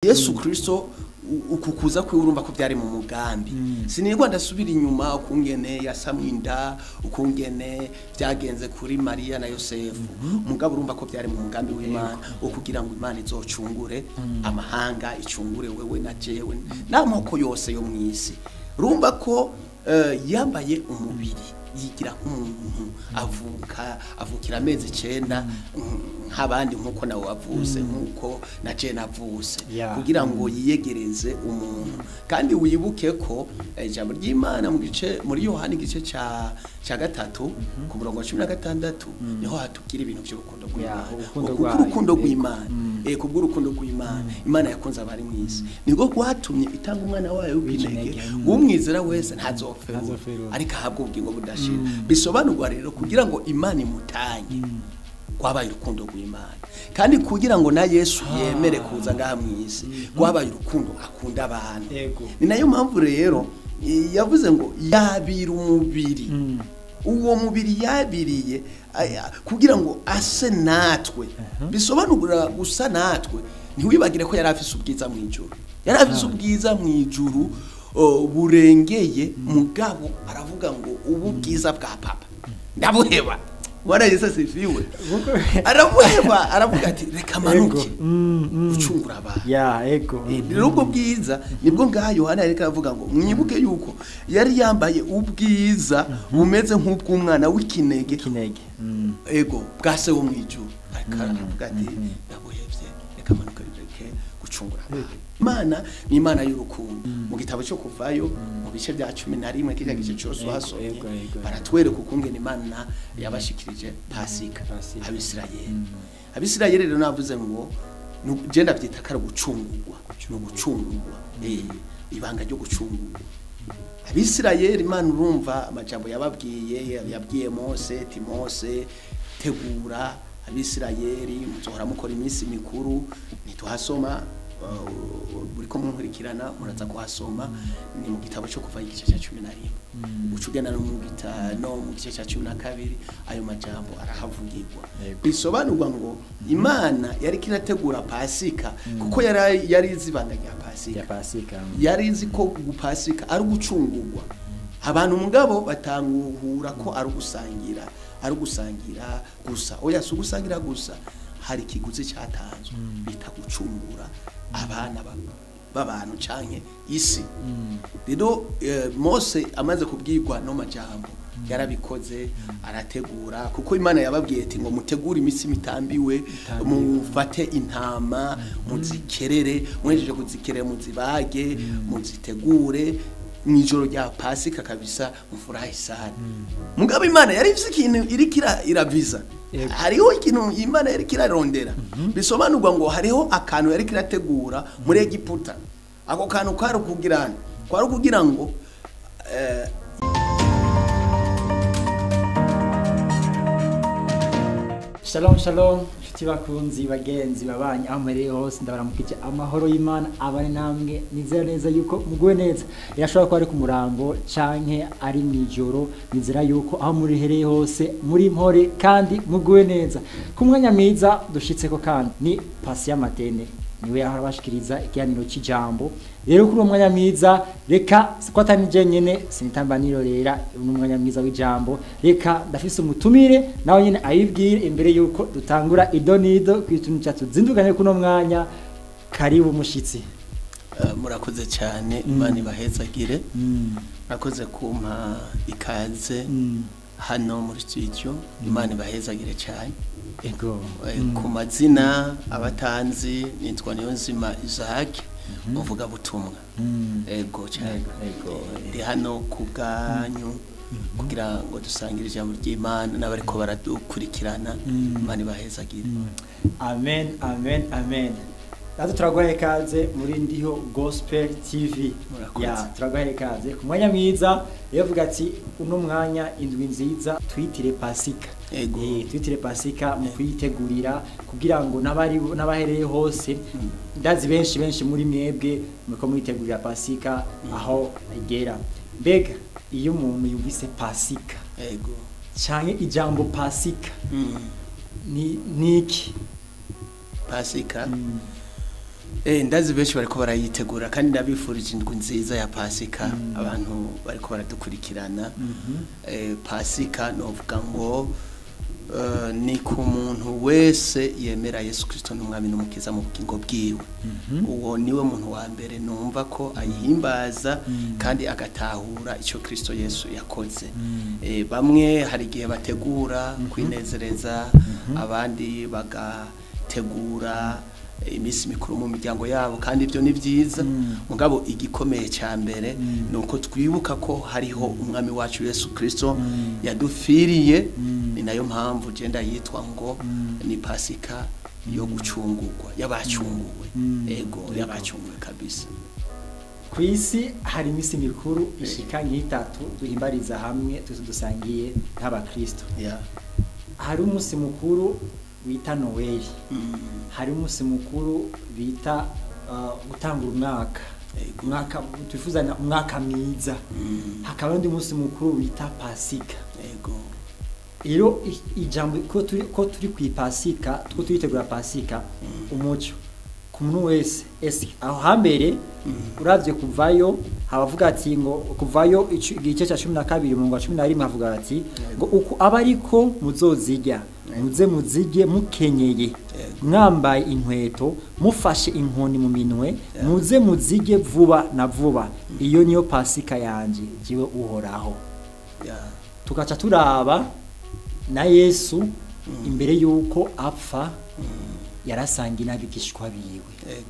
Yesu Kristo ukukuza kwe urumva ko byari mu mugambi sinigwa ndasubira inyuma ukungene yasamwinda ukungene byagenze kuri Maria na Yosefu mugabo urumva ko byari mu mugambi w'Imana ukugira ngo Imana izocungure amahanga icungure wewe na jewe namoko yose yo mwisi urumva ko yambaye umubiri yigira nk'umuntu avukira amezi 9 nk'abandi nkuko nawe wavuse nkuko na je navuse kugira ngo yiyegereze umuntu kandi wibuke ko ijambo ry'Imana mu gice muri Yohana igice ca 3 ku murongo 16 niho hatubwira ibintu by'urukundo rw'Imana kubw'urukundo rw'Imana Imana yakunze abari mwisi niko kwatumye itanga umwana wayo w'inege umwizera wese ntazofera ariko ahabwa ubugingo budashira bisobanurwa rero kugira ngo Imana imutange kwabaye urukundo rw'Imana kandi kugira ngo na Yesu yemere kuza ngaha mwisi kwabaye urukundo akunda abantu ni nayo mpamvu rero yavuze ngo yabira umubiri uwo mubiri yabiriye kugira ngo ase natwe bisobanura gusa natwe ntiwibagire ko yari afise ubwiza mwijuru yari afise ubwiza mwijuru burengeye mugabo aravuga ngo ubu bwiza bwa papa ndabuheba Bwana Yesu asifiwe aravuga ati reka manuke ucungura abantu nubwo bwiza nibwo ngaha Yohana yareka avuga ngo mwibuke yuko yari yambaye ubwiza bumeze nk'ubw'umwana w'ikinege ego bwase wo mwijuru aravuga ati ndabuhevye reka manuke reke gucungura abantu Imana ni Imana y'urukundo mu gitabo cyo kuvayo mu bice bya 11 kija gice cyose hasomye baratwereka ukungene Imana yabashikirije Pasika Abisirayeli rero navuze ngo je ndavyita kare gucungurwa ibanga ryo gucungurwa Abisirayeli Imana urumva amajambo yabwiye Mose tegura Abisirayeli muzohora mukora iminsi mikuru nituhasoma buriko munkurikirana muraza kuhasoma ni mu gitabo cyo kuva igice cya 11 ucugena no mu gice cya 12 ayo majambo arahavugirwa bisobanurwa ngo Imana yari kirategura Pasika kuko yari izibanga rya Pasika yari izi ko gupasika ari gucungurwa abantu mugabo batanguhura ko ari gusangira gusa oya si gusangira gusa hari kiguzi cyatanzwe bita gucungura abana b'abantu canke isi rero Mose amaze kubwirwa no majambo yarabikoze arategura kuko Imana yababwiye ati ngo mutegure imisi mitambiwe mufate intama muzikerere mwejeje kuzikerera muzibage muzitegure mwijoro rya Pasika kabisa mufurahi sana mugabo Imana yari ifise ikintu irikira iraviza hariho ikintu Imana yari kirarondera bisobanurwa ngo hariho akantu yari kirategura muri Egiputa ako kantu kwari kugira ngo Shalom nshuti bakunzi bagenzi babanye aho muri hose ndabaramukije amahoro y'Imana abane namwe nizera neza yuko muguwe neza irashobora ko ari ku murango canke ari mwijoro nizera yuko aho muri hereye hose muri mpore kandi muguwe neza ku mwanya mwiza dushitseko kandi ni Pasi y'Amatene niwe aho abashikiriza ikiganiro cy'ijambo rero kuri umwanya mwiza reka kwatanije nyene sinitambaniro rera umwanya mwiza w'ijambo reka ndafise umutumire nawe nyene ayibwire imbere yuko dutangura idonido kwituntu cyatu zinduganye kuno mwanya karibu mushitsi murakoze cyane Imana ibahezagire murakoze kumpa ikaze hano muri studio Imana ibahezagire cyane ego ku mazina abatanzi nitwa Niyonzima Isaac uvuga butumwa ego cyane ndi hano kubganyu kugira ngo dusangire ijambo ry'Imana n'abariko baradukurikirana Imana ibahezagire amen Nazo turagwaye kaze muri ndiho Gospel TV turagwaye kaze ku mwanya mwiza yavuga ati uno mwanya indwi nziza twitire Pasika twitire Pasika mu kwitegurira kugira ngo nabahereye hose ndazi benshi muri mwebwe muko mwitegurira Pasika aho igera mbega iyo umuntu yumvise Pasika canke ijambo Pasika niki Pasika ndazi benshi bariko barayitegura kandi ndabifurije indwi nziza ya Pasika abantu bariko baradukurikirana. Pasika novuga ngo ni ku muntu wese yemera Yesu Kristo n'umwami n'umukiza mu bugingo bwiwe. Uwo niwe muntu wa mbere numva ko ayihimbaza kandi agatahura ico Kristo Yesu yakoze. Bamwe hari igihe bategura kwinezereza, abandi bagategura imisi mikuru mu miryango yabo, kandi ibyo ni byiza. Mugabo igikomeye cya mbere nuko twibuka ko hariho umwami wacu Yesu Kristo yadufiriye. Ni nayo mpamvu genda yitwa ngo ni Pasika yo gucungurwa, y'abacunguwe. Ego y'abacunguwe kabisa. Ku isi hari imisi mikuru ishika nk'itatu duhimbariza hamwe dusangiye nk'abakristo. Hari umunsi mukuru bita Noel, hari umunsi mukuru bita gutangura umwaka twifuza umwaka mwiza, hakaba undi munsi mukuru bita Pasika. Iyo ijambo ko turi ku Pasika, two turitegura Pasika, umuco ku muntu wese aho hambere uravye kuvayo habavuga ati ngo kuvayo igice cya 12 mu 11 havuga ati ngo uko abariko muzozijya muze muzige mukenyeye mwambaye inkweto mufashe inkoni mu minwe muze muzige vuba na vuba, iyo niyo Pasika yanje jiwe uhoraho. Tukaca turaba na Yesu imbere yuko apfa yarasangi n'abigishwa biwe.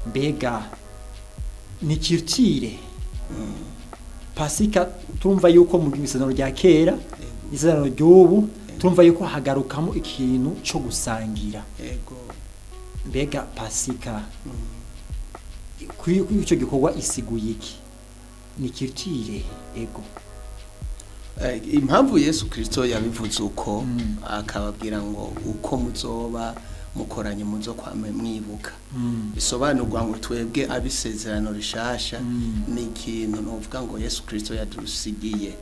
Mbega ni kirtire Pasika turumva yuko mu gisano rya kera isano ry'ubu turumva yuko hagarukamo ikintu cyo gusangira. Mbega Pasika kuri icyo gikorwa isiguye iki? Ni kirtire impamvu Yesu Kristo yabivuze uko akababwira ngo uko muzoba mukoranye muzo kwame mwibuka, bisobanurwa ngo twebwe abisezerano rishasha ni ikintu novuga ngo Yesu Kristo yadusigiye.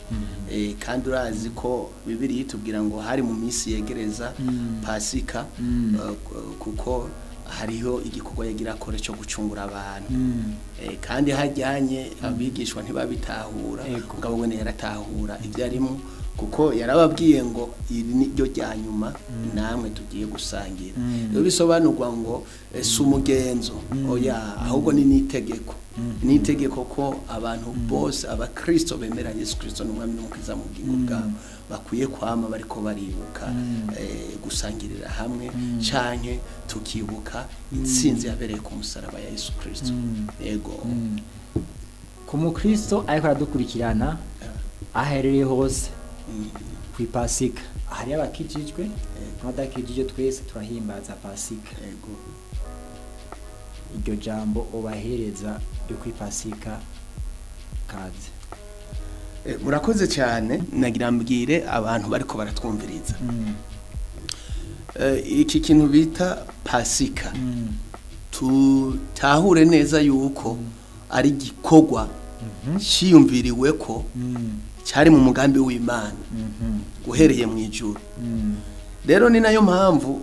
Kandi urazi ko Bibiliya itubwira ngo hari mu minsi yegereza Pasika, kuko hariho igikorwa yagira kore cyo gucungura abantu. Kandi hajyanye abigishwa ntibabitahura, ngabo wene yaratahura ibyo arimo, kuko yarababwiye ngo iri ni ryo ryanyuma namwe tugiye gusangira. Iyo bisobanurwa ngo si umugenzo oya, ahubwo ni nitegeko. Nitegeko ko abantu bose abakristo bemera Yesu Kristo n'umwami n'umukiza mu bugingo bwabo bakwiye kwama bariko baribuka gusangirira hamwe canke tukibuka intsinzi yabereye ku musaraba ya Yesu Kristo. Ku mukristo ariko aradukurikirana aherereye hose ku Pasika, hari abakijijwe n'abadakijijwe, twese turahimbaza Pasika. Iryo jambo ubahereza ryo ku Pasika kaze. Murakoze cyane, nagira mbwire abantu bariko baratwumviriza. Iki kintu bita Pasika tutahure neza yuko ari gikorwa cyiyumviriwe ko cyari mu mugambi w'Imana guhereye mu ijuru. Rero ni nayo mpamvu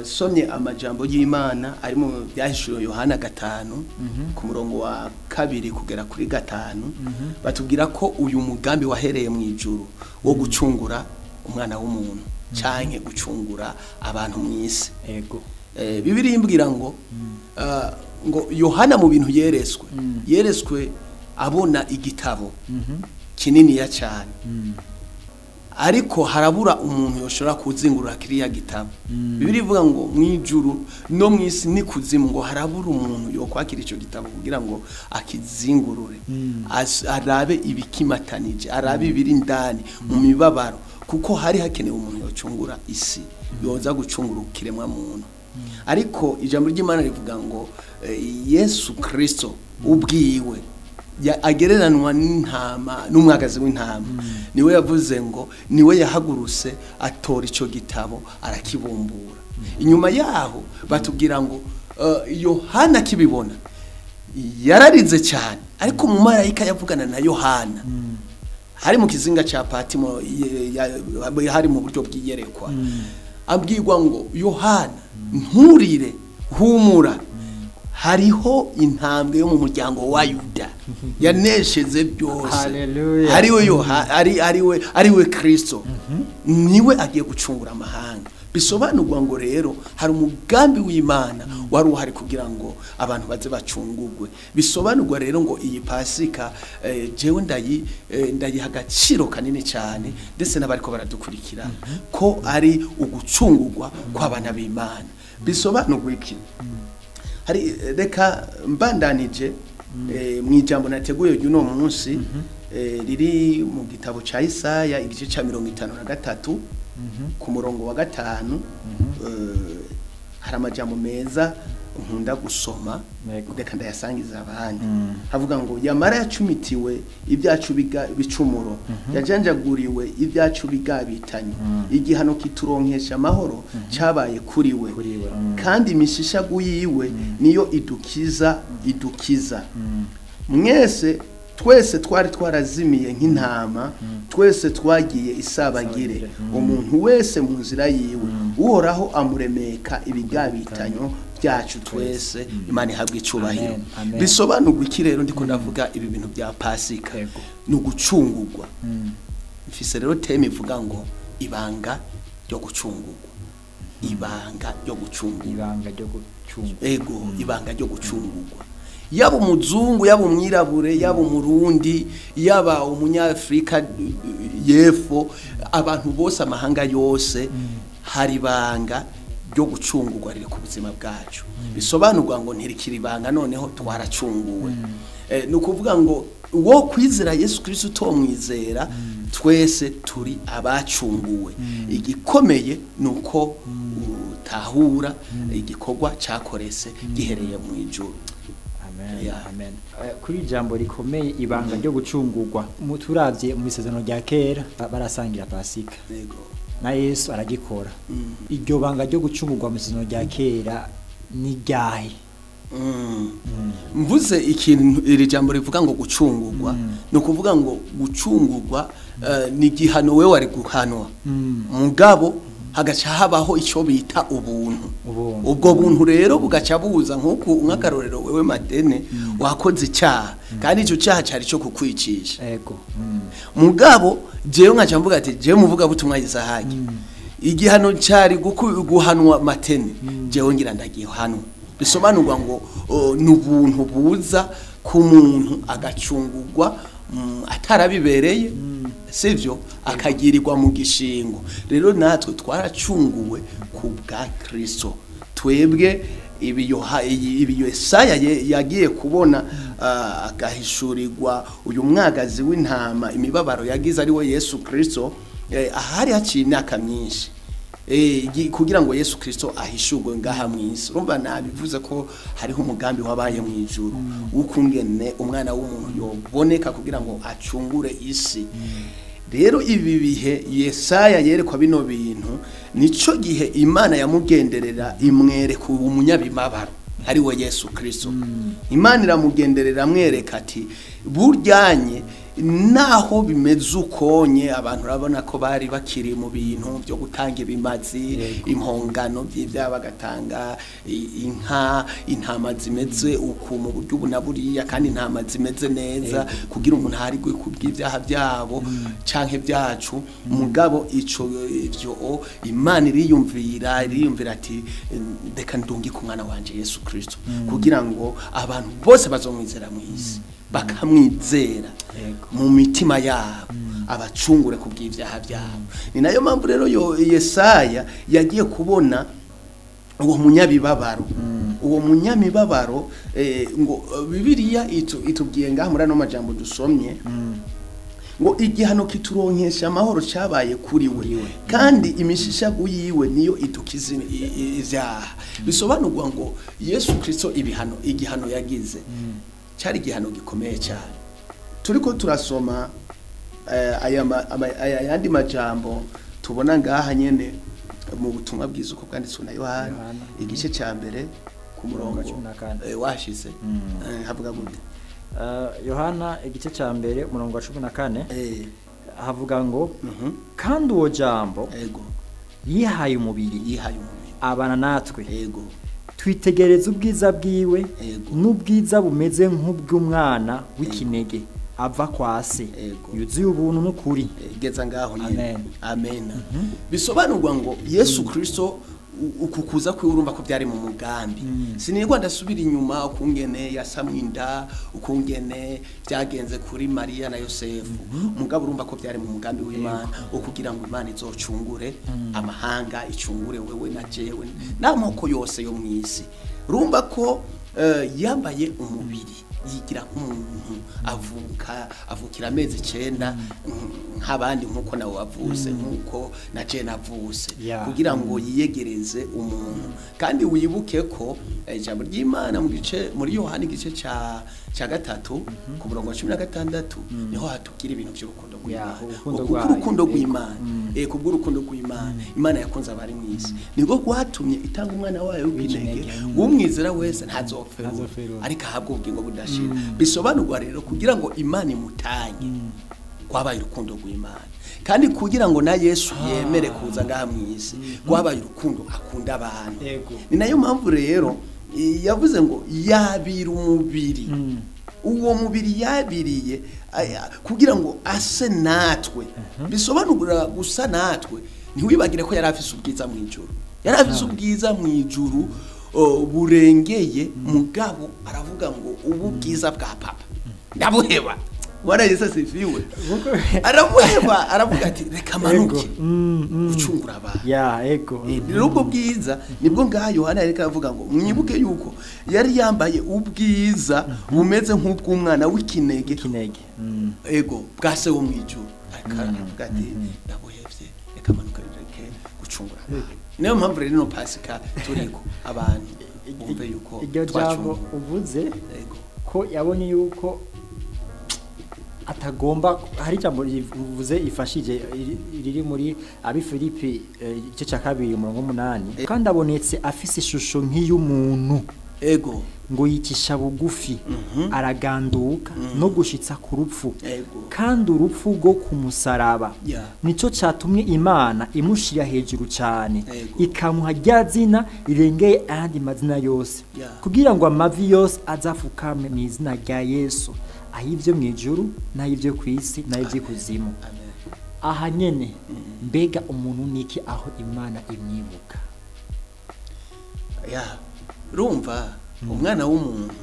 somye amajambo y'Imana ari mu byahishuro Yohana 5 ku murongo wa 2 kugera kuri 5 batubwira ko uyu mugambi wahereye mu ijuru wo gucungura umwana w'umuntu canke gucungura abantu mu isi. Bibiliya imbwira ngo Yohana mu bintu yereswe abona igitabo kinini ya cyane, ariko harabura umuntu yoshobora kuzingurura kiriya gitabo. Bibiliya ivuga ngo mwijuru no mwisi ni kuzimu ngo harabura umuntu yokwakira ico gitabo kugira ngo akizingurure, arabe ibikimatanije, arabe ibiri ndani mu mibabaro, kuko hari hakenewe umuntu yocungura isi, yoza gucungura ukiremwa muntu. Ariko ijambo ry'Imana rivuga ngo Yesu Kristo ubwiwe agereranwa n'intama n'umwagazi w'intama, niwe yavuze ngo niwe yahaguruse atora ico gitabo arakibumbura. Inyuma yaho batubwira ngo Yohana kibibona yararize cyane, ariko mu marayika yavugana na Yohana hari mu kizinga ca Patimo, hari mu buryo bw'iyerekwa, abwirwa ngo Yohana nturire, humura, hariho intambwe yo mu muryango wa Yuda yanesheze byose. Hallelujah. ariwe Kristo niwe agiye gucungura amahanga. Bisobanurwa ngo rero hari umugambi w'Imana wari uhari kugira ngo abantu baze bacungurwe. Bisobanurwa rero ngo iyi Pasika jewe ndayiha agaciro kanini cyane, ndetse n'abariko baradukurikira ko ari ugucungurwa kw'abana b'Imana. Bisobanurwa iki? Hari reka mbandanije mu ijambo nateguye y'uno munsi riri mu gitabo ca Isaya igice ca 53 ku murongo wa 5. Hari amajambo meza nkunda gusoma, reka ndayasangiza abandi. Havuga ngo yamara yacumitiwe ibyacu bicumuro, yajanjaguriwe ibyacu bigabitanye, igihano kituronkesha amahoro cyabaye kuri we, kandi imishishagu yiwe niyo idukiza. Mwese twese twari twarazimiye nk'intama, twese twagiye isabagire, umuntu wese mu nzira yiwe, uhoraho amuremeka ibigabitanyo byacu twese. Imana ihabwe icubahiro. Bisobanurwa iki rero ndiko ndavuga ibi bintu bya Pasika? Ni ugucungurwa. Mfise rero teme ivuga ngo ibanga ryo gucungurwa. Ibanga ryo gucungurwa. Ego, ibanga ryo gucungurwa. Yaba umuzungu, yaba umwirabure, yaba umurundi, yaba umunyafrika yefo, abantu bose, amahanga yose, hari ibanga ryo gucungurwa riri ku buzima bwacu. Bisobanurwa ngo ntirikiri ibanga, noneho twaracunguwe. Ni ukuvuga ngo wo kwizera Yesu Kristo utomwizera, twese turi abacunguwe. Igikomeye nuko utahura igikorwa cyakorese gihereye mu ijuru. Amen. Kuri jambo rikomeye ibanga ryo gucungurwa, muturavye mu isezerano rya kera barasangira Pasika. Yego. Na Yesu aragikora. Iryo banga ryo gucungurwa mu isezerano rya kera ni ryahe? Mvuze ikintu iri jambo rivuga ngo gucungurwa, no kuvuga ngo gucungurwa ni gihano we wari guhanwa. Mugabo hagaca habaho icyo bita ubuntu. Ubwo buntu rero bugaca buza nk'akarorero wewe Madene wakoze icyaha, kandi icyo cyaha cyari cyo kukwicisha. Yego. Mugabo jewe nkaca mvuga ati jewe muvuga butumwa Isahaki, igihano cyari guhanwa Matene, jewe ngira ndagihanwa. Bisobanurwa ngo n'ubuntu buza ku muntu agacungurwa atarabibereye, sivyo, akagirirwa mu gishingo. Rero natwe twaracunguwe ku bwa Kristo. Twebwe ibiyo Yesaya yagiye kubona agahishurirwa uyu mwagazi w'intama, imibabaro yagize ari we Yesu Kristo, ahari haciye imyaka myinshi kugira ngo Yesu Kristo ahishurwe ngaha mw'isi. Urumva nabivuze ko hariho umugambi wabaye mu ijuru ukungene umwana w'umuntu yoboneka kugira ngo acungure isi. Rero ibi bihe Yesaya yerekwa bino bintu, nico gihe Imana yamugenderera imwereka umunyabimabaro ari we Yesu Kristo. Imana iramugenderera amwereka ati buryanye naho bimeze ukonye, abantu urabona ko bari bakiri mu bintu byo gutanga ibimazi, impongano by'ibyabagatanga intama zimeze uku mu buryo bunaburiya, kandi intama zimeze neza kugira umuntu harigwe kubw'ibyaha byabo canke byacu. Mugabo ivyo Imana iriyumvira ati ndeka ndungi ku mwana wanje Yesu Kristo kugira ngo abantu bose bazomwizera mu isi, bakamwizera mu mitima yabo, abacungure kubw'ibyaha byabo. Ni nayo mpamvu rero Yesaya yagiye kubona uwo munyabibabaro. Uwo munyamibabaro ngo Bibiliya itubwiye ngaha muri ano majambo dusomye ngo igihano kituronkesha amahoro cyabaye kuri we, kandi imishishagu yiwe niyo idukiza ivyaha. Bisobanurwa ngo Yesu Kristo igihano yagize cyari igihano gikomeye cyane. Turiko turasoma ayandi majambo tubona ngaha nyene mu butumwa bwiza uko bwanditswe na Yohana igice cya mbere ku murongo washize. Havuga gute? Yohana igice cya mbere umurongo wa 14 havuga ngo kandi uwo jambo yihaye umubiri abana natwe, twitegereza ubwiza bwiwe Yego. n'ubwiza bumeze nk'ubw'umwana w'ikinege ava kwa se Yego. yuzuye ubuntu n'ukuri. geza ngaho Amen. nyine amen bisobanurwa ngo Yesu Kristo ukukuza kwe urumva ko byari mu mugambi sinirwa ndasubira inyuma ukungene yasamwinda ukungene byagenze kuri Maria na Yosefu mugabo urumva ko byari mu mugambi w'Imana ukugira ngo Imana izocungure amahanga icungure wewe na jewe n'amoko yose yo mwisi urumva ko yambaye umubiri yigira nk'umuntu avukira amezi 9 nk'abandi nkuko nawe wavuse nkuko na je navuse kugira ngo yiyegereze umuntu kandi wibuke ko ijambo ry'Imana muri Yohana igice ca 3 ku murongo wa 16 niho hatubwira ibintu by'urukundo rw'Imana kubw'urukundo rw'Imana Imana yakunze abari mwisi niko gwatumye itanga umwana wayo w'inege umwizera wese ntazopfera ariko ahabwa ubugingo budashira bisobanurwa rero kugira ngo Imana imutanye kwabaye urukundo rw'Imana kandi kugira ngo na Yesu yemere kuza ngaha mwisi kwabaye urukundo akunda abantu ni nayo mpamvu rero yavuze ngo yabira umubiri uwo mubiri yabiriye kugira ngo ase natwe bisobanura gusa natwe ntiwibagire ko yari afise ubwiza mu ijuru yari afise ubwiza mu ijuru burengeye mugabo aravuga ngo ubu bwiza bwa papa ndabuheba wana Yesu sifiwe aramuheba aravuga ati reka manuke ucungura abantu rero ubwo bwiza nibwo ngaha Yohana yareka avuga ngo mwibuke yuko yari yambaye ubwiza bumeze nk'ubw'umwana w'ikinege ego bwase wo mwijuru aravuga ati ndabuhevye reka manuke reke gucungura abantu niyo mpamvu rero no Pasika turiko abantu umve yuko iryo jambo uvuze ko yabonye yuko atagomba hari jambo rivuze ifashije riri muri abi Filipi igice cya 2:8 kandi abonetse afise ishusho nk'iy'umuntu ego ngo yicisha bugufi araganduka no gushitsa ku rupfu kandi urupfu rwo kumusaraba nico catumye Imana imushira hejuru cyane ikamuha rya zina rirengeye andi mazina yose kugira ngo amavi yose azafukame mu izina rya Yesu ahivyo mwijuru n'ahivyo kwisi n'ahivyo kuzimu aha nyene mbega umuntu niki aho Imana imwibuka rumva umwana w'umuntu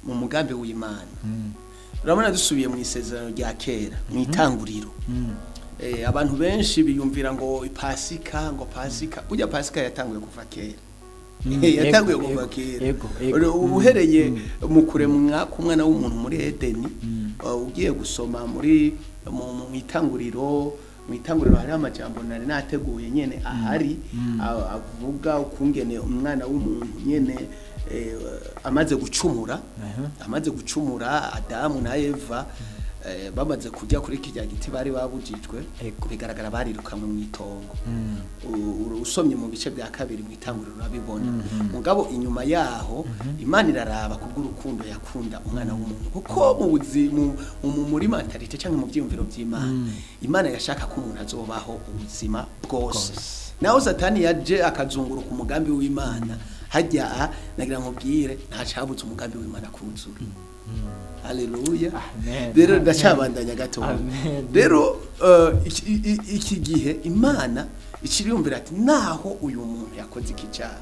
mu mugambi w'Imana urabona dusubiye mu isezerano rya kera mu itanguriro abantu benshi biyumvira ngo Pasika burya Pasika yatanguye kuva kera yatanguye kuva kera uhereye mu kuremwa k'umwana w'umuntu muri Edeni ugiye gusoma muri mu itanguriro hari amajambo nari nateguye nyene ahari avuga ukungene umwana w'umuntu nyene amaze gucumura Adamu na Eva bamaze kujya kuri kijya giti bari babujijwe bigaragara barirukamwe mu itongo usomye mu bice bya 2 mu itanguriro urabibona mugabo inyuma yaho Imana iraraba kubw'urukundo yakunda umwana w'umuntu kuko mu buzimu muri mentalite cyangwa mu byumviro by'Imana Imana yashaka ko umuntu azobaho ubuzima bwose naho Satani yaje akazunguruka umugambi w'Imana hajya nagira nkubwire nta cyabuze umugambi w'Imana kuzura Haleluya. Rero ndacabandanya gato. Rero iki gihe Imana ikiriyumvira ati naho uyu muntu yakoze ikicaha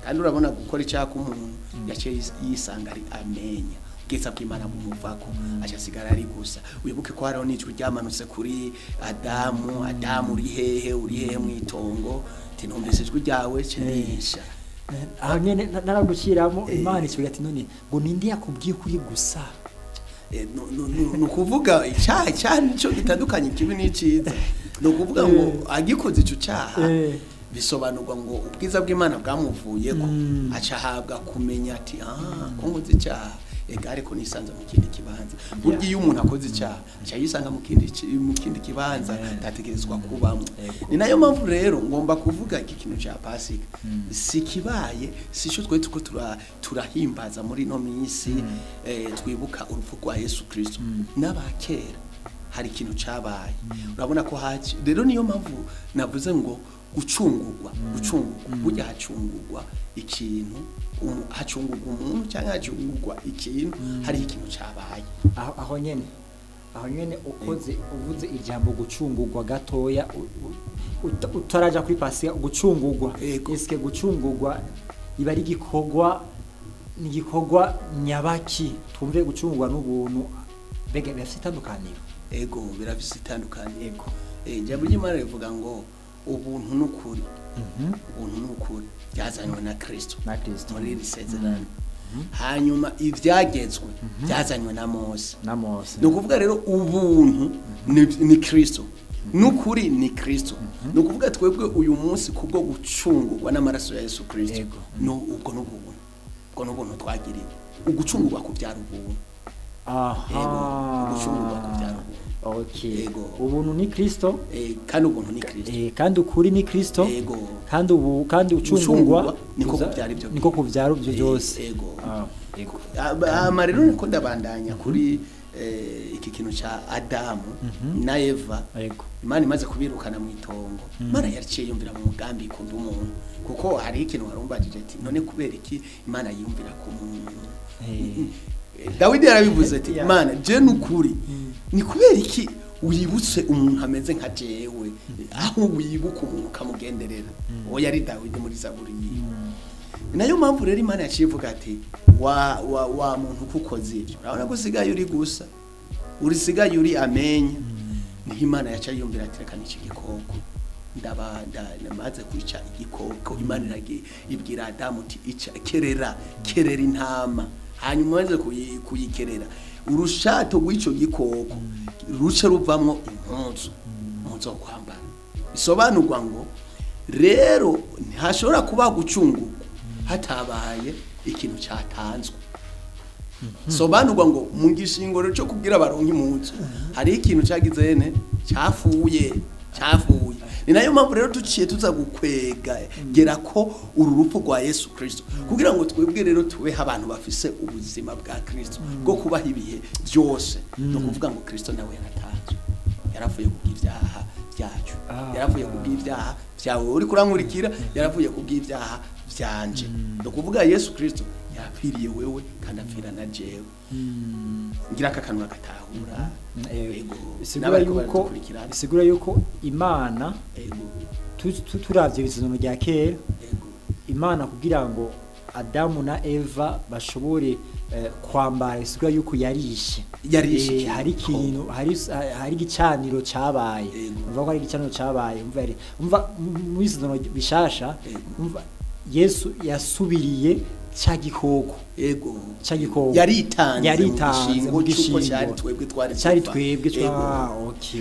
kandi urabona gukora icyaha k'umuntu yaciye yisanga ari amenya ubwiza bw'Imana bumuvako acasigara ari gusa wibuke ko hariho n'ijwi ryamanutse kuri Adamu uri hehe mu itongo tinumvise ijwi ryawe kinisha aho nyene naragushyiramo Imana ikivuga ati none ngo nindi yakubwiye kuri gusa no kuvuga icyaha nico gitandukanye kibi n'iciza no kuvuga ngo agikoze ico cyaha bisobanurwa ngo ubwiza bw'Imana bwamuvuye ko acahabwa kumenya ati ko nkoze icyaha ariko nisanze mu kindi kibanza burya iyo umuntu akoze icyaha cyayisanga mu kindi kibanza ndategerezwa kubamo ni nayo mpamvu rero ngomba kuvuga iki kintu cya Pasika sikibaye sico twe tuko turahimbaza muri no minsi twibuka urupfu rwa Yesu Kristo n'abakera hari ikintu cyabaye urabona ko haci rero niyo mpamvu navuze ngo gucungurwa burya hacungurwa ikintu hacungurwa umuntu cyangwa hacungurwa ikintu hari ikintu cabaye aho nyene uvuze ijambo gucungurwa gatoya utaraja kuri pasiya gucungurwa eske gucungurwa iba ari igikorwa nyabaki twumve gucungurwa n'ubuntu bega birafite itandukaniro birafite itandukaniro ijambo ry'Imana rivuga ngo ubuntu n'ukuri byazanywe na Kristo muri iri sezerano hanyuma ivyagezwe byazanywe na Mose no kuvuga rero ubuntu ni Kristo n'ukuri ni Kristo no kuvuga twebwe uyu munsi kubwo gucungurwa n'amaraso ya Yesu Kristo no ubwo n'ubuntu twagiriwe ugucungurwa kubyara ubuntu ugucungurwa kubyara ubuntu okay ubuntu ni Kristo kandi ubuntu ni Kristo kandi ukuri ni Kristo kandi ucungurwa niko kubyara ibyo byose amarero niko ndabandanya kuri iki kintu cha Adamu na Eva Imana imaze kubirukana mu itongo Imana yaciye yumvira mu mugambi ikunda umuntu kuko hari ikintu warumbajije ati none kubera iki Imana yumvira ku muntu Dawidi yarabivuze ati Imana je n'ukuri ni kubera iki wibutse umuntu ameze nka jewe aho wibuka umuntu kamugenderera uwo yari Dawidi muri Zaburi nayo mpamvu rero Imana yaciye ivuga ati wa muntu kukoze ibyo urabona ko usigaye uri gusa urisigaye uri amenya ni Imana yaciye yumvira ati reka n'iki gikoko namaze kwica igikoko Imana ibwira Adamu ati ica kerera intama hanyuma maze kuyikerera urushato rw'ico gikoko ruce ruvamwo impunzu zo kwambara isobanurwa ngo rero ntihashobora kuba gucungurwa hatabaye ikintu cyatanzwe sobanurwa ngo mu gishingoro cyo kubwira abaronki impunzu hari ikintu cyagize cyafuye ni nayo mpamvu rero tuciye tuza gukwega gera ko uru rupfu rwa Yesu Kristo kugira ngo twebwe rero tubeho abantu bafise ubuzima bwa Kristo bwo kubaho ibihe byose no kuvuga ngo Kristo nawe yaratanzwe yaravuye kubw'ibyaha byacu yaravuye kubw'ibyaha byawe uri kurankurikira yaravuye kubw'ibyaha byanje no kuvuga Yesu Kristo yapfiriye wewe kandi apfira na jewe ngira akakanwa gatahura isigura yuko Imana turavye bizino rya kera Imana kugira ngo Adamu na Eva bashobore kwambara isigura yuko yarishe hari ikintu hari igicaniro cabaye umva ko ari igicaniro cabaye umva mu bizino bishasha umva Yesu yasubiriye cyagikoko yaritanze mu gishingo cyari twebwe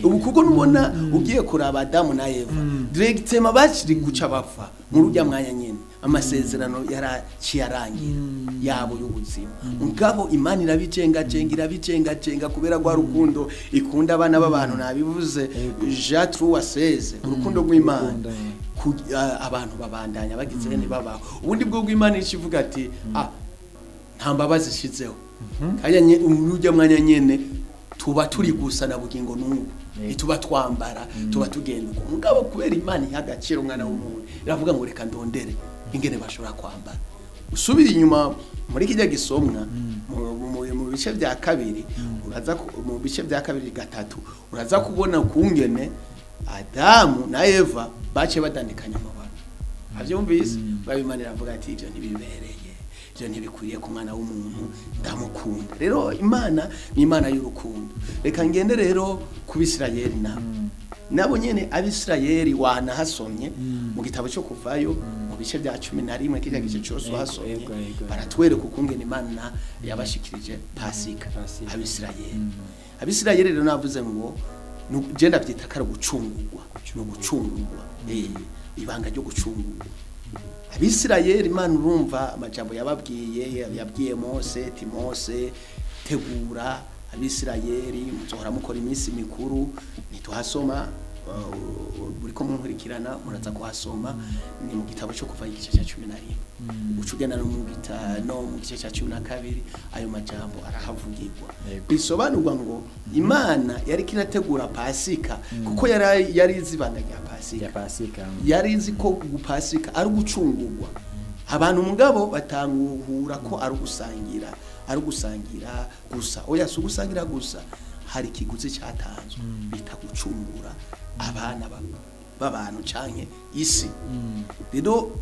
ubu kuko nubona ugiye kuraba Adamu na Eva directement bashiri guca bapfa mu rujya mwanya nyene amasezerano yaraciyarangira yabo y'ubuzima ngabo Imana irabicenga kubera gwa rukundo ikunda abana b'abantu nabivuze Jean 3:16 urukundo rw'Imana abantu babandanya bagize ne babaho ubundi bwo rw'Imana ikivuga ati nta mbabazi shizeho kanya urujya mwanya nyene tuba turi gusana bugingo n'ubu ituba twambara tuba tugenda ngabo kubera Imana ihagacira umwana w'umuntu iravuga ngo reka ndondere ingene bashobora kwambara usubira inyuma muri kijya gisomwa mu bice bya kabiri uraza mu bice bya kabiri gatatu uraza kubona kungene Adamu na Eva bace badandikanya amabara avyumvise babimanira avuga ati ivyo ntibibereye ivyo ntibikwiye ku mwana w'umuntu ndamukunda rero Imana ni Imana y'urukundo reka ngende rero ku Bisirayeli nabo nyene Abisirayeli wana hasomye mu gitabo cyo kuvayo mu bice bya 11 kijya gice cyose hasomye baratwereka ukungene Imana yabashikirije Pasika Abisirayeli rero navuze ngo genda byita kare gucungurwa no gucungurwa ibanga ryo gucungurwa Abisirayeli Imana urumva amajambo yabwiye Mose tegura Abisirayeli muzohora mukora iminsi mikuru nituhasoma buriko munkurikirana muraza kuhasoma ni mu gitabo cyo kuva igice cya 11 ucugena no mu gice cya 12 ayo majambo arahavugirwa bisobanurwa ngo Imana yari kirategura Pasika kuko yari izibanda rya Pasika yari izi ko gupasika ari gucungurwa abantu mugabo batanguhura ko ari gusangira gusa oya si gusangira gusa hari ikiguzi cyatanzwe bita gucungura abana b'abantu canke isi rero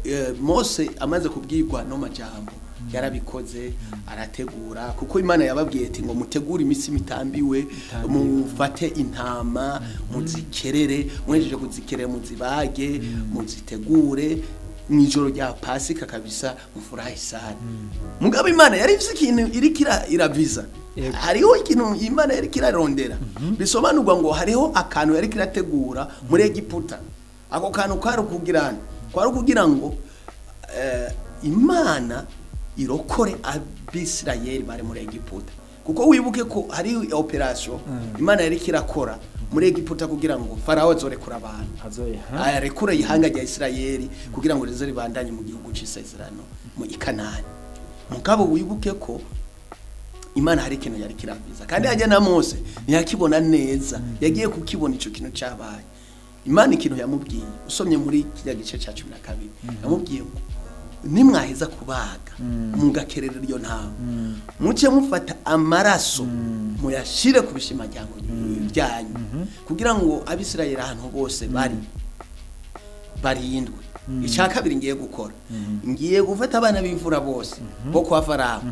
Mose amaze kubwirwa no majambo yarabikoze arategura kuko Imana yababwiye ati ngo mutegure imisi mitambiwe mufate intama muzikerere mwejeje kuzikerera muzibage muzitegure mwijoro rya Pasika kabisa mufurahi sana mugabo Imana yari ifise ikintu irikira iraviza hariho ikintu Imana yari kirarondera bisobanurwa ngo hariho akantu yari kirategura muri Egiputa ako kantu kwari kugira ngo Imana irokore abisirayeli bari muri Egiputa kuko wibuke ko hari operation Imana yari kirakora muri Egiputa kugira ngo Farao azorekura abantu arekura ihanga rya Isirayeli kugira ngo rize ribandanye mu gihugu c'isezerano mu Ikanani mugabo wibuke ko Imana hari ikintu yari kiraviza kandi ajya na Mose ntiyakibona neza yagiye kukibona ico kintu cabaye Imana ikintu yamubwiye usomye muri kijya gice ca 12 yamubwiye ngo nimwaheza kubaga mugakerera iryo ntama muce mufata amaraso muyashire ku bishimajyango byanyu kugira ngo abisirayeli ahantu bose barindwe icya kabiri ngiye gukora ngiye gufata abana b'imfura bose bo kwa Farao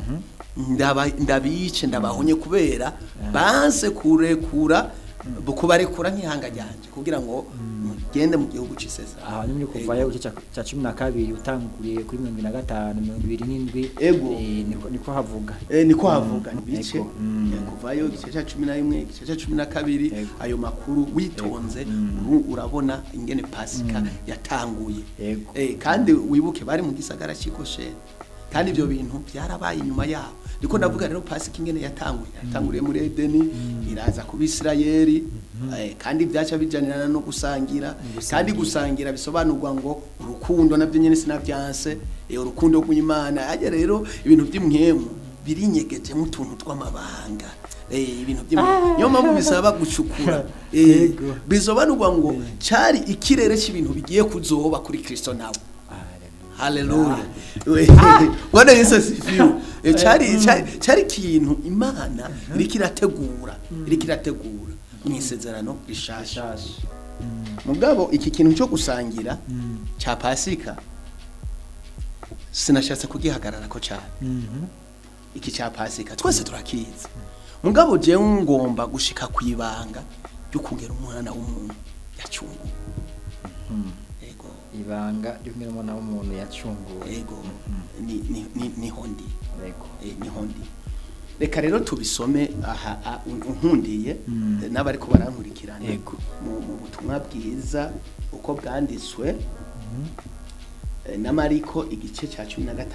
ndabice ndabahonye kubera banse kurekura bukubarekura nk'ihanga ryanje kugira ngo mugende mu gihugu c'isezerano aha nyine kuvayo cya 12 utanguriye kuri 25 27 niko havuga niko havuga bice kuvayo igice cya 11 igice cya 12 ayo makuru witonze urabona ingene Pasika yatanguye kandi wibuke bari mu gisagara cy'Gosheni kandi ibyo bintu byarabaye inyuma yabo niko ndavuga rero Pasika ingene yatanguriye muri Edeni iraza ku Bisirayeli kandi byaca bijanirana no gusangira kandi gusangira bisobanurwa ngo urukundo nabyo nyene sinavyanse urukundo rw'Imana aje rero ibintu by'imwemu birinyegeje mu tuntu tw'amabanga ibintu by'imwemu niyo mpamvu bisaba gucukura bisobanurwa ngo cari ikirere cy'ibintu bigiye kuzoba kuri Kristo nawe Hallelujah. Bwana Yesu asifiwe. Cyari kintu Imana irikirategura mwisezerano rishasha. Mugabo iki kintu cyo gusangira cha Pasika sinashatse kugihagarara ko cyane. Iki cha Pasika twese turakiza. Mugabo je ngomba gushika kwibanga ryo kugera umwana w'umuntu yacungu. Ibanga ry'umwana mwana w'umuntu yacunguwe yego ni hondi yego ni hondi reka rero tubisome aha unkundiye n'abari ko barankurikirana yego mu butumwa bwiza uko bwanditswe na Mariko igice cya 15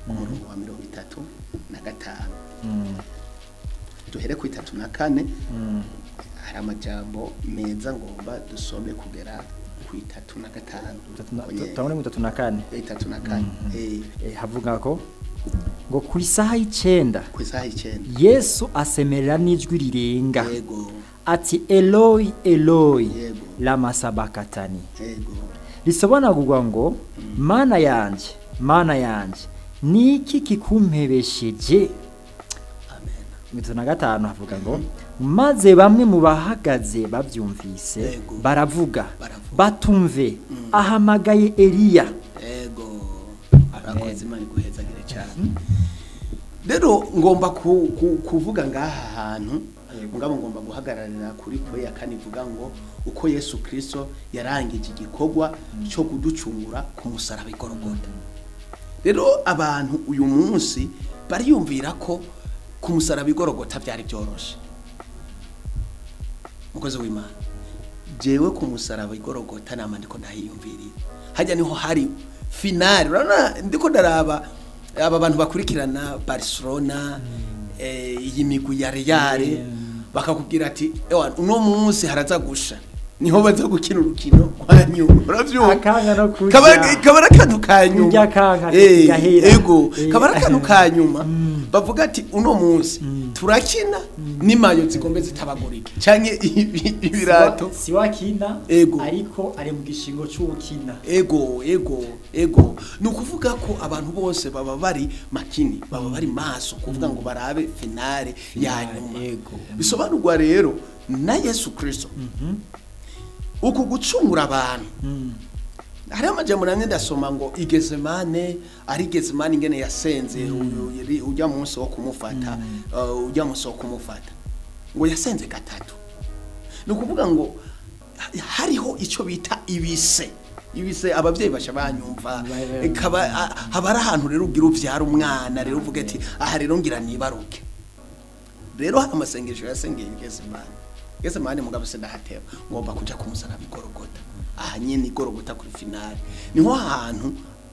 umurongo wa 35 duhere ku 34 hari amajambo meza ngomba dusome kugera ku 35 tawone mu 34 havuga ko ngo ku isaha y'icenda Yesu asemerera n'ijwi rirenga ati Eloi Eloi lama sabakatani risobanurwa ngo mana yanje niki kikumpebesheje amen 35 havuga ngo maze bamwe mu bahagaze bavyumvise baravuga batumve ahamagaye Eliya yego arakoze Imana guhezagire cyane rero ngomba kuvuga ngaha hantu ngabo ngomba guhagararira kuri poe yakanivuga ngo uko Yesu Kristo yarangije igikorwa cyo kuducungura ku musaraba igorogota rero abantu uyu munsi bari yumvira ko ku musaraba igorogota byari byoroshe mukozi w'Imana jewe ku musaraba igorogota namandiko ndahiyumviriye hajya niho hari finale urana ndiko daraba aba bantu bakurikirana Barcelona iyi migwi ya Real bakakubwira ati uno munsi haraza gusha niho baza gukina urukino kwa nyuma uravyumva akanga no kurya kabara kantu ka nyuma kurya kanka gahera ego kabara kantu ka nyuma bavuga ati uno munsi turakina nimayo zigombe zitabagurike canke ibirato si wakina ego ariko ari mu gishingo c'ukina ego nukuvuga ko abantu bose baba bari makini baba bari maso kuvuga ngo barabe finale ya nyuma bisobanurwa rero na Yesu Kristo uku gucungura abantu hari amajambo namwe ndasoma ngo igezemane ari igezemane ingene yasenze ujya munsi wo kumufata ngo yasenze gatatu nukuvuga ngo hariho ico bita ibise abavyeyi basha banyumva habara ahantu rero ugira uvyara umwana rero uvuga ati aha rero ngira nibaruke rero amasengesho yasengeye igezemane mugabo se ndahateba ngomba kuja kumusaraba igorogota aha nyene igorogota kuri finale niho ahantu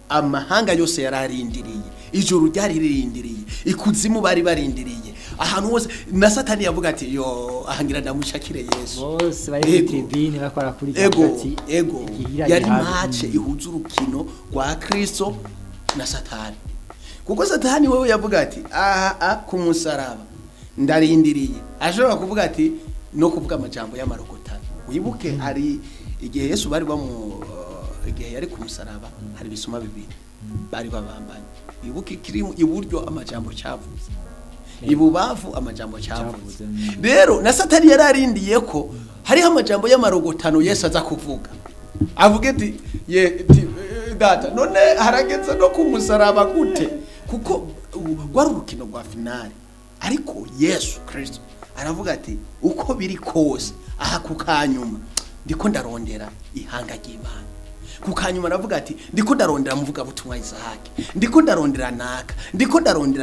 amahanga yose yararindiriye ijuru ryari ririndiriye ikuzimu bari barindiriye ahantu hose na satani yavuga ati yo ahangira ndamushakire Yesu bose bari tribune bakora kuri ego yari match ihuza urukino rwa Kristo na satani kuko satani wewe yavuga ati aha kumusaraba ndarindiriye ashobora kuvuga ati no kuvuga amajambo y'amarogotano wibuke hari igihe Yesu bari igihe yari kumusaraba hari bisuma bibiri bari babambanye wibuke kirimu iburyo amajambo cyavuze ibubavu amajambo cyavuze rero na satani yararindiye ko hari amajambo y'amarogotano Yesu aza kuvuga avuge ati data none harageze no kumusaraba gute kuko gwari urukino rwa finale ariko Yesu Kristo aravuga ati uko biri kose aha kukanyuma ndiko ndarondera ihanga ry'Imana kukanyuma aravuga ati ndiko ndarondera muvuga butumwa Isahaki ndiko ndarondera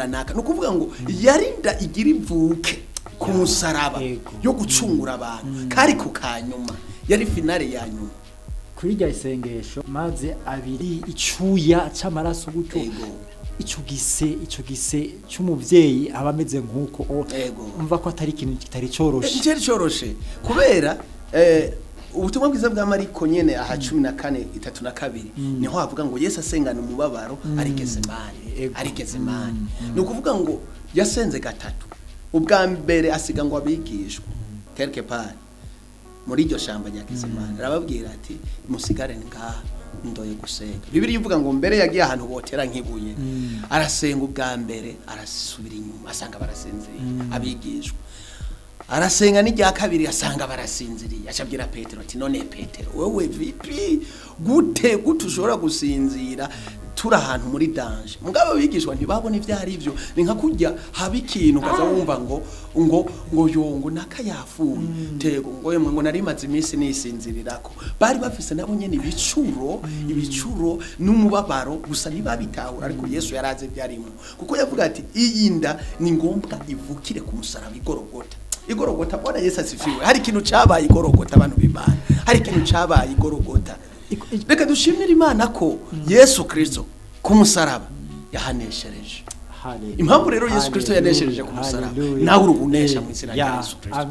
naka nukuvuga ngo yarinda igira ivuke ku musaraba yo gucungura abantu kari kukanyuma yari finale ya nyuma kuri rya isengesho maze abiri icuya c'amaraso gutyo ico gise cy'umuvyeyi abameze nkuko umva ko atari ikintu kitari coroshe kubera ubutumwa bwiza bwa Mariko nyene aha 14:32 niho havuga ngo Yesu asengana umubabaro ari Gezemane nukuvuga ngo yasenze gatatu ubwa mbere asiga ngo abigishwa quelque part muri iryo shamba rya Gezemane arababwira ati musigare ngaha ndoye gusenga Bibiliya ivuga ngo mbere yagiye ahantu botera nkibuye arasenga ubwa mbere arasubira inyuma asanga barasinziriye abigishwa arasenga n'ijya kabiri asanga barasinziriye acabwira Petero ati none Petero wewe vipi gute ushobora gusinzira tura ahantu muri danger mugabo bigishwa ntibabona ivyari ivyo ni nka kurya haba ikintu kaza wumva ngo yongo nakayafuye tego ngo narimaze iminsi nisinzirirako bari bafise nabo nyene ibicuro n'umubabaro gusa ntibabitahura ariko Yesu yaraze byarimo kuko yavuga ati iyinda ni ngombwa ivukire ku musaraba igorogota bwana Yesu asifiwe hari ikintu cabaye igorogota abantu b'Imana hari ikintu cabaye igorogota reka dushimire Imana ko Yesu Kristo ku musaraba yahaneshereje impamvu rero Yesu Kristo yaneshereje ku musaraba nawe urugunesha mu izina rya Yesu Kristo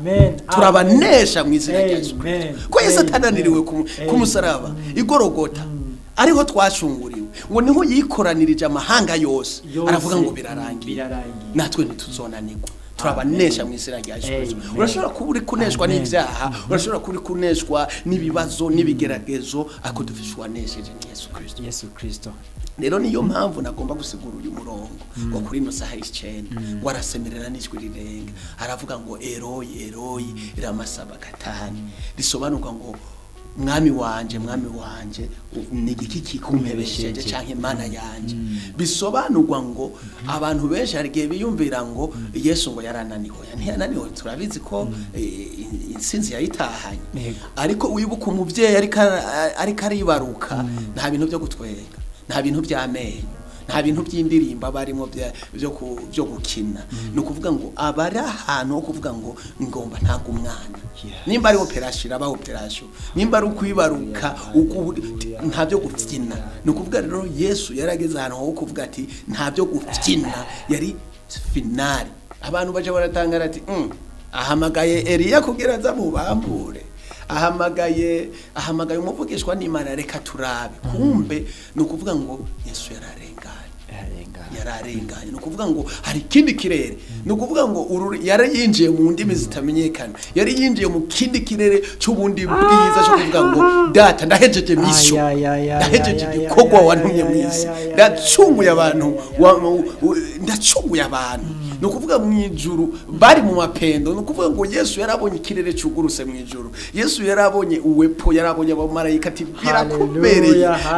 turabanesha mu izina rya Yesu Kristo ko Yesu atananiriwe ku musaraba igorogota ariho twashunguriwe ngo niho yikoranirije amahanga yose aravuga ngo birarangiye natwe ntituzonanirwa turabanesha mu izina rya Yesu Kristo urashobora kuba uri kuneshwa n'ivyaha urashobora kuba uri kuneshwa n'ibibazo n'ibigeragezo ako dufishwa nesheje ni Yesu Kristo rero niyo mpamvu nagomba gusigura uyu murongo ngo kuri no saha 9 ngo arasemerera n'ijwi rirenga aravuga ngo Eroyi iramasaba gatani risobanurwa ngo mwami wanje nigiki kikumpebesheje canke mana yanje bisobanurwa ngo abantu benshi harigiye biyumvira ngo Yesu ngo yarananiwe ntiyananiwe turabizi ko insinzi yayitahanye ariko wibuka umuvyeyi ariko aribaruka nta bintu byo gutwenga nta bintu by'amenyo nta bintu by'indirimbo barimo byo gukina no kuvuga ngo abari ahantu ho kuvuga ngo ngomba ntago umwana nimba ari operation aba operation nimba ari kwibaruka nta byo gufyina no kuvuga rero Yesu yarageze ahantu ho kuvuga ati nta byo gufyina yari finale abantu baje baratangara ati ahamagaye Eliya kugira za mubambure ahamagaye umuvugishwa n'Imana reka turabe kumbe nukuvuga ngo Yesu yararenganye nukuvuga ngo hari kindi kirere nukuvuga ngo yari yinjiye mu ndimi zitamenyekana yari yinjiye mu kindi kirere cy'ubundi bwiza cyo kuvuga ngo data ndahejeje misyo ndahejeje igikorwa wantumye mu isi ndacunguye abantu nukuvuga mu ijuru bari mu mapendo nukuvuga ngo Yesu yarabonye ikirere cyuguruse mu ijuru Yesu yarabonye uwepo yarabonye abamarayika ati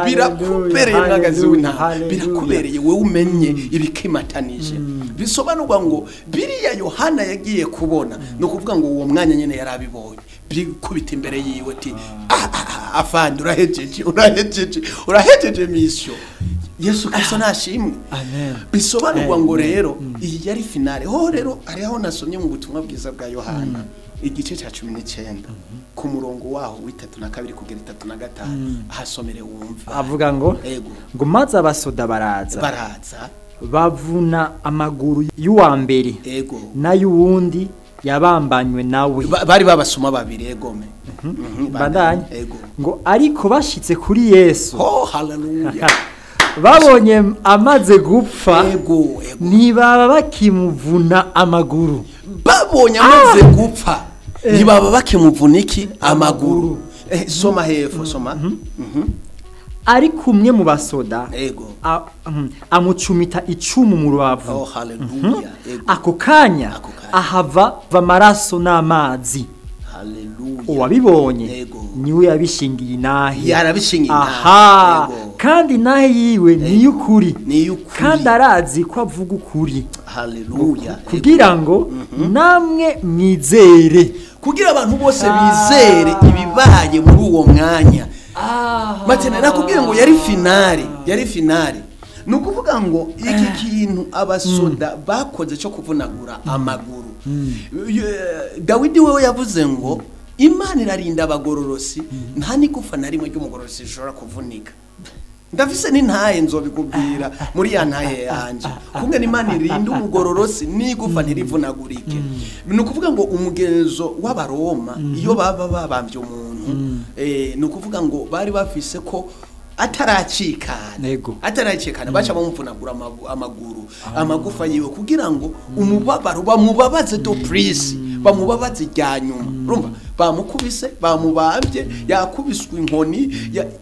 birakubereye mwagazi w'intama birakubereye wewe umenye ibikimatanije bisobanurwa ngo biriya Yohana yagiye kubona nukuvuga ngo uwo mwanya nyene yarabibonye bikubita imbere yiwe ati afande urahejeje misyo Yesu Kristo nashimwe amen bisobanurwa ngo rero iyi yari finale ho rero ari aho nasomye mu butumwa bwiza bwa Yohana igice cya 19 ku murongo waho w'3 kugera 35 ahasomere wumva avuga ngo maze abasoda baraza bavuna amaguru y'uwa mbere n'ay'uwundi yabambanywe nawe bari babasoma babiri egome bandanye ngo ariko bashitse kuri Yesu haleluya babonye amaze gupfa ntibaba bakimuvuna amaguru babonye amaze gupfa ntibaba bakimuvuna iki amaguru soma hepfo soma ari kumwe mu basoda amucumita icumu mu rubavu haleluya ako kanya ahava amaraso n'amazi uwabibonye niwe yabishingiye inahe aha kandi inahe yiwe niyukuri kandi arazi ko avuga ukuri haleluya kugira ngo namwe mwizere kugira abantu bose bizere ibibaye muri uwo mwanya matene nakubwira ngo yari finale nukuvuga ngo iki kintu abasoda bakoze cyo kuvunagura amaguru Dawidi wewe yavuze ngo Imana irarinda abagororosi nta nigufa na rimwe ry'umugororosi rishobora kuvunika ndafise n'intaye nzobikubwira muri ya ntaye yanje kumwe n'Imana irinda umugororosi nigufa ntirivunagurike nukuvuga ngo umugenzo w'abaroma iyo baba babambye umuntu nukuvuga ngo bari bafise ko ataracikana bacha bamuvunagura amaguru amagufa yiwe kugira ngo umubabaro bamubabaze do prince bamubabaze ryanyuma urumva bamukubise bamubambye yakubiswe inkoni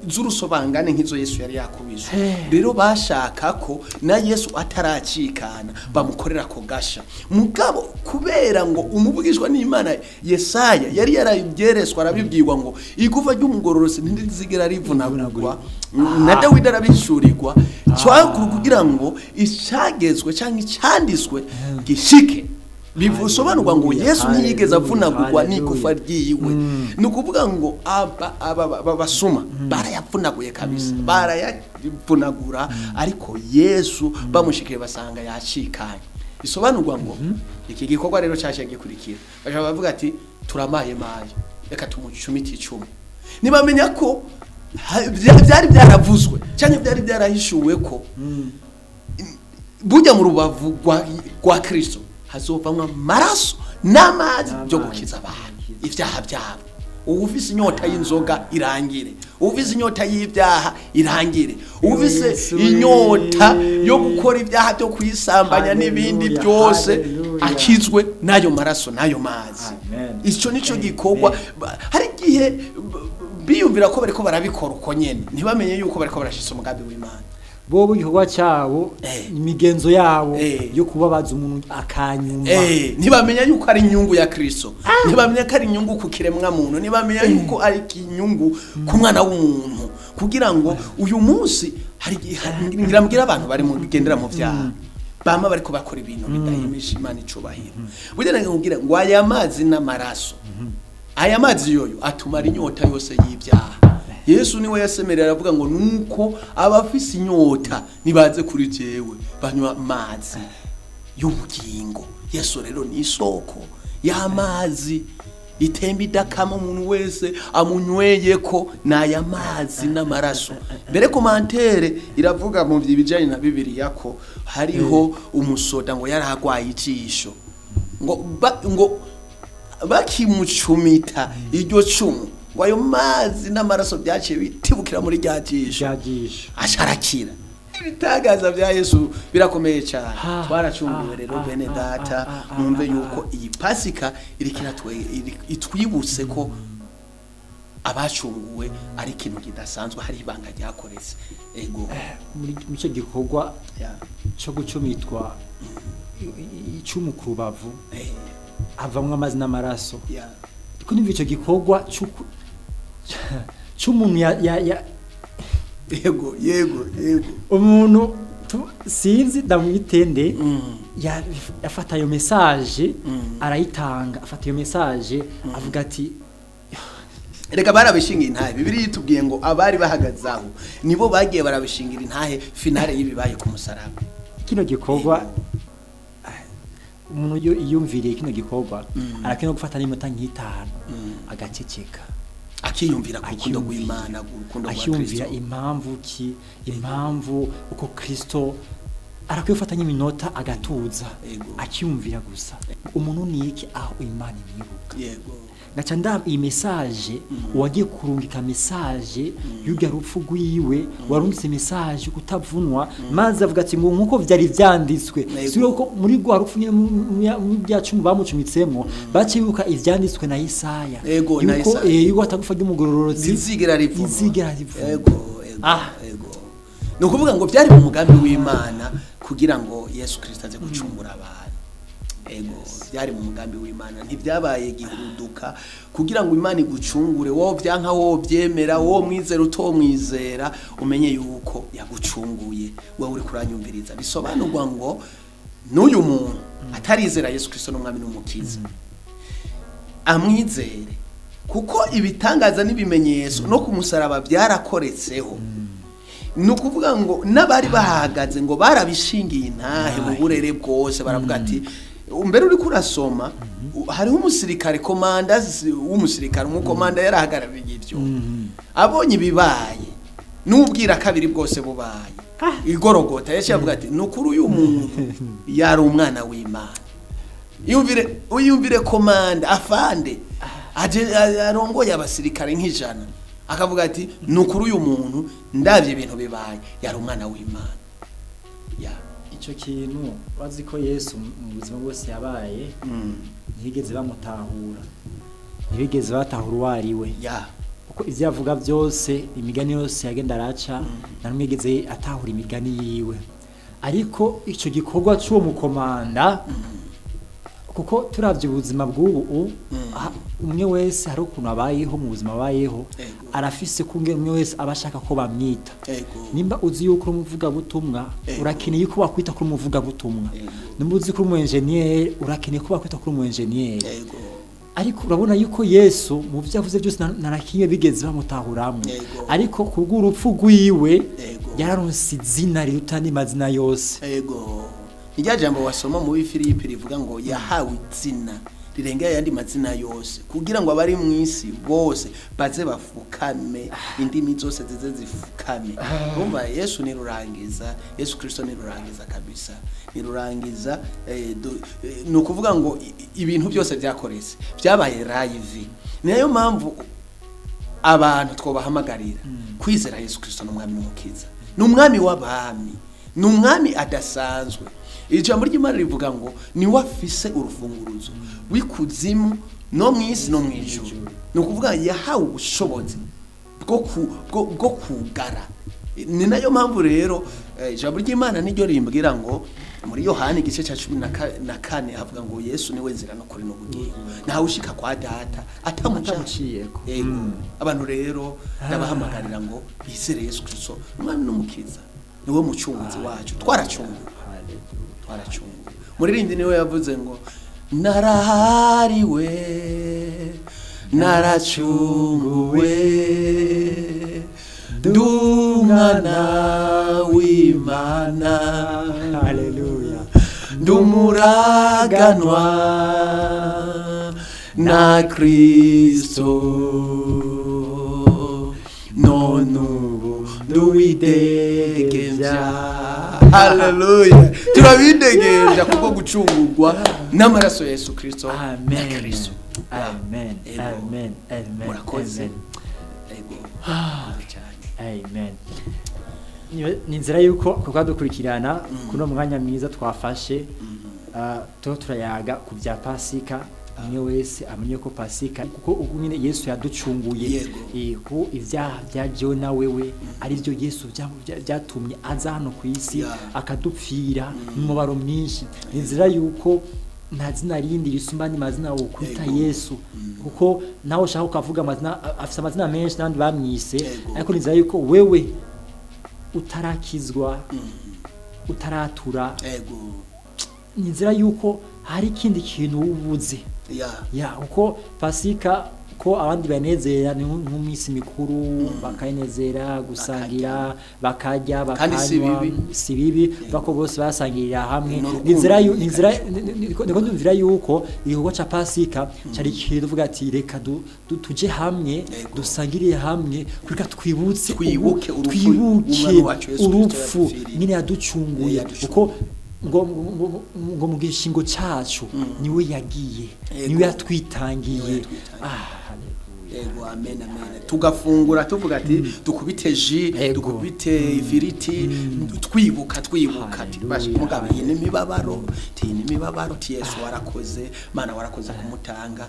z'urusobangane nk'izo Yesu yari yakubiswe rero bashaka ko na Yesu ataracikana bamukorera ko gasha mugabo kubera ngo umuvugishwa n'Imana Yesaya yari yarabyereswa arabibwirwa ngo igufa ry'umugororosi ntizigera rivunagurwa na Dawidi arabishurirwa cyakuru kugira ngo ishagezwe cyangwa icyandiswe gishike bivusobanurwa ngo Yesu ntiyigeze avunagurwa n'igufa ryiwe nukuvuga ngo basuma barayapfunaguye kabisa barayapfunagura ariko Yesu bamushikire basanga yacikanye bisobanurwa ngo iki gikorwa rero cyashye gikurikira bashaka bavuga ati turamaye reka tumucumite icumu nibamenya ko byari byaravuzwe cyane byari byarahishuwe ko bujya mu rubavu rwa Kristo hazovamwa amaraso n'amazi byo gukiza abantu ibyaha byabo ufise inyota y'inzoga irangire ufise inyota y'ibyaha irangire ufise inyota yo gukora ibyaha byo kwisambanya n'ibindi byose akizwe nayo maraso nayo mazi icyo nico gikorwa hari gihe biyumvira ko bariko barabikora uko nyene ntibamenye yuko bariko barashisa umugambi w'Imana bobo igikorwa cyabo imigenzo yabo yo kubabaza umuntu akanyuma ntibamenya yuko ari inyungu ya Kristo ntibamenya ko ari inyungu ku kiremwa muntu ntibamenya yuko ari inyungu ku mwana w'umuntu kugira ngo uyu munsi hari ngiramubwira abantu bari mu bigendera mu byaha bama bariko bakora ibintu bidahimisha Imana icubahiro bugenda ngubwira ngo aya mazi n'amaraso aya mazi yoyo atumara inyota yose y'ibyaha Yesu niwe yasemerera avuga ngo nuko abafise inyota nibaze kuri jewe banywa amazi y'ubugingo Yesu rero ni isoko y'amazi itemba idakama umuntu wese amunyweye ko naya mazi n'amaraso mbere komantere iravuga mu bijanye na Bibiliya ko hariho umusoda ngo yaragwaye ijisho ngo bakimucumita iryo cumu ngo ayo mazi n'amaraso byaciye bitibukira muri rya jisho asharakira. Ibitagaza bya Yesu birakomeye cyane. Twaracunguwe rero bene data, numve yuko iyi Pasika itwibutse ko abacunguwe ari ikintu kidasanzwe, hari ibanga ryakoretse. Ego muri cyo gikorwa cyo gucumitwa icumu ku rubavu havamwe amazi n'amaraso, ko nimba icyo gikorwa cy'umuntu yego umuntu sinzi ndamwitende yafata iyo message arayitanga, afata iyo message avuga ati reka barabishingira intahe. Bibiliya itubwiye ngo abari bahagaze aho nibo bagiye barabishingira intahe finale y'ibibaye ku musaraba. Kino gikorwa umuntu yiyumviriye kino gikorwa arakino gufata n'iminota nk'itanu agaceceka, akiyumvira ku rukundo rw'Imana, urukundo rwa Kristo, akiyumvira impamvu uko Kristo arakwifata n'iminota agatuza, akiyumvira gusa umuntu ni iki aho Imana imwibuka. Yego ngaca ndaba iyi message wagiye kurungika message y'urya rupfu rwiwe, warungitse message kutavunwa, maze avuga ati ngo nkuko vyari vyanditswe, sio ko muri rwa rupfu mu byacu bamucumitsemo bacibuka ivyanditswe na Yesaya yuko atagufa ry'umugororotsi izigera rivu. Ego no kuvuga ngo byari mu mugambi w'Imana kugira ngo Yesu Kristo aze gucungura abantu. Ego byari mu mugambi w'Imana, ntibyabaye gihuduka kugira ngo Imana igucungure. Wowe byanka wowe byemera, wowe mwizera utomwizera, umenye yuko yagucunguye. Wowe uri kuranyumviriza, bisobanurwa ngo n'uyu muntu atarizera Yesu Kristo n'umwami n'umukiza amwizere, kuko ibitangaza n'ibimenyetso no kumusaraba byarakoretseho. Nukuvuga ngo nabari bahagaze ngo barabishingiye intahe mu burere bwose, baravuga ati umbere uri kurasoma hariho umusirikare komandazi w'umusirikare, umukomanda yarahagarariye ibyo, abonye ibibaye n'ubwira kabiri bwose bubaye igorogota, yashavuga ati nukuri uyu muntu yari umwana w'Imana. Uyumvire komanda afande arongoye abasirikare nk'ijana, akavuga ati nukuri uyu muntu ndavye ibintu bibaye yari umwana w'Imana. Icyo kintu bazi ko Yesu mu buzima bwose yabaye ntibigeze bamutahura, ntibigeze batahura uwo ari we, kuko ivyo yavuga byose, imigani yose yagenda araca, namwigeze atahura imigani yiwe. Ariko icyo gikorwa cy'uwo mukomanda, kuko turavye ubuzima bw'ubu umwe wese hari ukuntu abayeho mu buzima abayeho, arafise kungera umwe wese abashaka ko bamwita. Nimba uzi yuko umuvuga butumwa, urakeneye yuko bakwita kuri umuvuga butumwa. Nimba uzi ko umu engineer, urakeneye ko bakwita kuri umu engineer. Ariko urabona yuko Yesu mu byavuze byose narakiye bigeze bamutahuramwe, ariko kubw'urupfu rwiwe yararonse izina riruta n'amazina yose. Irya jambo wasoma mu Filipi rivuga ngo yahawe izina rirengera yandi mazina yose, kugira ngo abari mu isi bose baze bafukame, indimi zose zize zifukame. Umva Yesu ni rurangiza, Yesu Kristo ni rurangiza kabisa, ni rurangiza. No kuvuga ngo ibintu byose byakorese byabaye live. Niyo mpamvu abantu twobahamagarira kwizera Yesu Kristo n'umwami n'umukiza, n'umwami w'abami, n'umwami adasanzwe. Ijambo ry'Imana rivuga ngo ni wafise urufunguruzo w'ikuzimu no mwisi no mwijuru. No kuvuga yahawe ubushobozi bwo kugara. Ni nayo mpamvu rero ijambo ry'Imana niryo rimbwira ngo muri Yohana igice cya 14 havuga ngo Yesu niwe nzira no kuri no bugingo, nawe ushika kwa data atamuciyeko. Abantu rero ndabahamagarira ngo bizere Yesu Kristo umwami n'umukiza, niwe mucunguzi wacu. Twaracunguwe. Muririmbyi niwe yavuze ngo narahariwe, naracunguwe, ndumwana w'Imana, haleluya, ndumuraganwa na Kristo, none ubu nduwidegembya. haleluya turabidegeja kuko gucungurwa n'amaraso ya Yesu Kristo. Amen. Kristo. Amen. Ego. Amen. Amen. Murakoze. Amen. Ego. Cyane. Amen. Ni nzira yuko kuko dukurikirana kuno mwanya mwiza twafashe to turayaga ku bya Pasika. Umwe wese amenye ko Pasika kuko ubu nyine Yesu yaducunguye ko ivyaha bya Jona wewe ari byo Yesu byatumye aza hano ku isi akadupfira n'umubaro mwinshi. Ni nzira yuko nta zina rindi risumba ni mazina ukuta Yesu kuko nawe ushaka ukavuga amazina afite amazina menshi nandi bamwise ariko ni nzira yuko wewe utarakizwa utaratura ni nzira yuko hari ikindi kintu ubuze uko Pasika ko abandi banezera ni nk'umisi mikuru bakanezera gusangira bakarya bakanywa si bibi bako bose basangirira hamwe nizira yuko igikorwa ca Pasika cari ikintu tuvuga ati reka tuje hamwe dusangiriye hamwe kureka twibuke urupfu nyine yaducunguye kuko ngo mu gishingo cyacu niwe yagiye niwe yatwitangiye. Ego amen amen. Tugafungura tuvuga ati dukubite ji dukubite ifiriti twibuka bashi mugabo yine imibabaro ti Yesu warakoze Mana warakoze kumutanga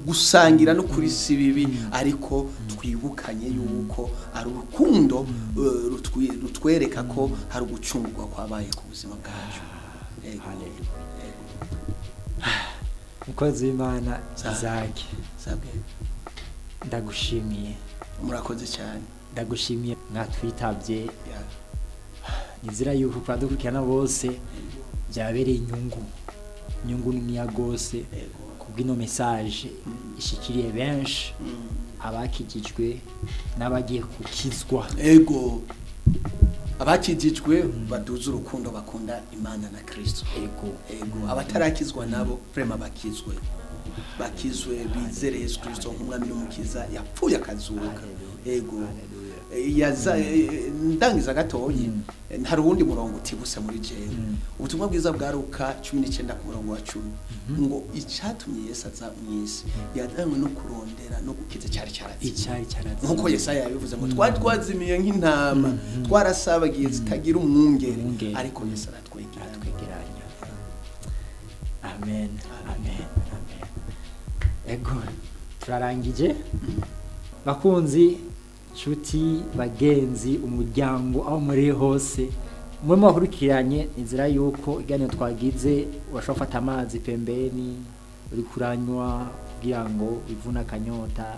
gusangira no kuri sibibi ariko twibukanye yuko ari urukundo rutwereka ko hari ugucungurwa kwabaye ku buzima bwacu. Mukozi w'Imana Isaac sabwe ndagushimiye murakoze cyane ndagushimiye mwatwitabye nizira yuko kwadukurikirana bose byabereye inyungu ni ya gose kubw'ino message ishikiriye benshi abakijijwe n'abagiye kukizwa abakijijwe baduza urukundo bakunda Imana na Kristo abatarakizwa nabo prema bakizwe bizere Yesu Kristo nk'umwami n'umukiza yapfuye akazuka yaza ndangiza gatoyi ntari uwundi murongo utibuse muri jewe ubutumwa bwiza bwa Luka 19 ku murongo wa 10 ngo icyatumye Yesu aza mwisi yazanywe no kurondera no gukiza cyari cyarazi nkuko Yesaya yabivuze ngo twazimiye nk'intama twarasabagiye zitagira umwungere ariko Yesu aratwegeranya. Amen. Ego turarangije bakunzi nshuti bagenzi umuryango aho muri hose mwe mwakurikiranye inzira yuko iganiro twagize washofata amazi pembeni uri kuranywa kugira ngo bivuna kanyota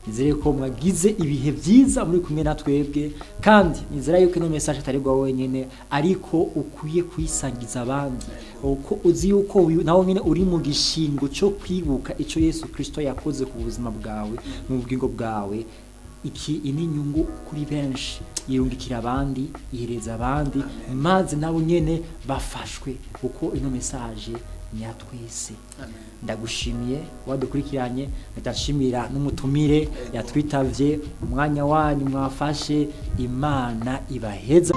nizere ko mwagize ibihe byiza muri kumwe na twebwe kandi nizera yuko ino message atarigwa wenyene ariko ukwiye kuyisangiza abandi uko uzi yuko nawo nyine uri mu gishingo cyo kwibuka ico Yesu Kristo yakoze ku buzima bwawe mu bugingo bwawe iki ini nyungu kuri benshi yirungikira abandi yihereza abandi maze nabo nyene bafashwe uko ino message nyatwese. Ndagushimiye wadukurikiranye ndashimira n'umutumire yatwitavye umwanya wanyu mwafashe Imana ibaheza.